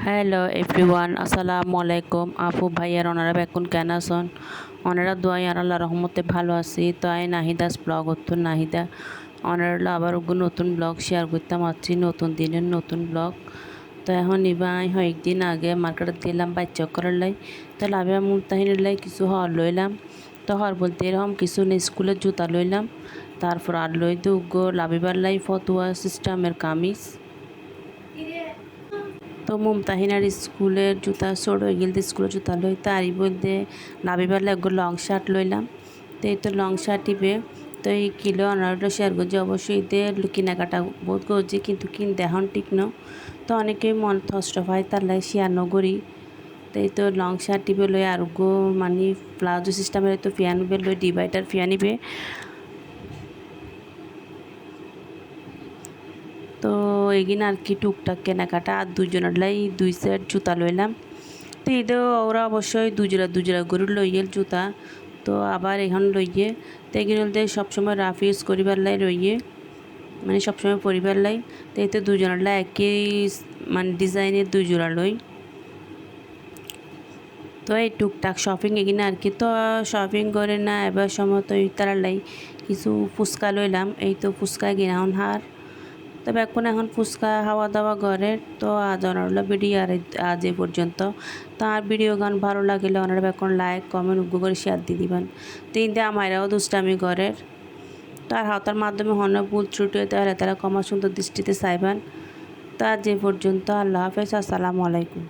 Hello everyone, আসসালামু আলাইকুম। আপু ভাইয়ার ওনারা বেকুন কেন আছেন? ওনারা দোয়াই আর আল্লাহ রহমতে ভালো আছি। তো আই নাহিদাস ব্লগ হতো নাহিদা ওনারা আবার নতুন ব্লগ শেয়ার করতাম আছি, নতুন দিনের নতুন ব্লগ। তো এখন ইবাই কয়েকদিন আগে মার্কেটে দিলাম বাচ্চা করার লাই। তো লাভিয়া মুলতাহিনের লাই কিছু হর লইলাম। তো হর বলতে এরকম কিছু স্কুলের জুতা লইলাম। তারপর আর লই দুগো লাভিবার লাই ফতুয়া সিস্টেমের কামিজ। তো মুমতাহিনার স্কুলের জুতা ছোট হয়ে গেল, স্কুলের জুতা লই তারই বলতে নাবিবার লাগলো লং শার্ট লইলাম। তো এই তো লং শার্ট ইবে তো এই কিলো অনারটা শেয়ার করছি। অবশ্যই ঈদের কেনাকাটা বহুত করছি কিন্তু এখন ঠিক ন। তো অনেকেই মন কষ্ট হয় তার লাই শেয়ার নগরি। তো এই তো লং শার্ট টিপে লই আর গো মানে প্লাজো সিস্টেমের তো ফিয়ানিবে লই ডিভাইডার ফিয়ানিবে। তো এগিন আর কি টুকটাক কেনাকাটা আর দুজনের লাই 2 সেট জুতা লইলাম। তো ঈদেও ওরা অবশ্যই দুজোড়া গরু লইয়েল জুতা। তো আবার এখন লইয়ে তো এগুলো সবসময় রাফ ইউজ করিবার লাই লইয়ে মানে সবসময় পরিবার লাই। তো এই তো দুজনের লাই একই মানে ডিজাইনের 2 জোড়া লই। তো এই টুকটাক শপিং এগিয়ে আর কি। তো শপিং করে না এবার সময় তো তারা লাই কিছু ফুচকা লইলাম। এই তো ফুচকা গিনাউন হার। তবে এখন ফুচকা খাওয়া দাওয়া ঘরের। তো আজ অনারলা ভিডিও আর আজ এ পর্যন্ত। তো আর ভিডিও গান ভালো লাগলে ওনারা এখন লাইক কমেন্ট করে শেয়ার দিয়ে দিবেন। তিনটে আমারাও দুষ্টামি ঘরের। তো আর হাতার মাধ্যমে হন ভুল ত্রুটি তাহলে তারা ক্ষমা সুন্দর দৃষ্টিতে চাইবেন। তো আজ এ পর্যন্ত। আল্লাহ হাফেজ, আসসালামু আলাইকুম।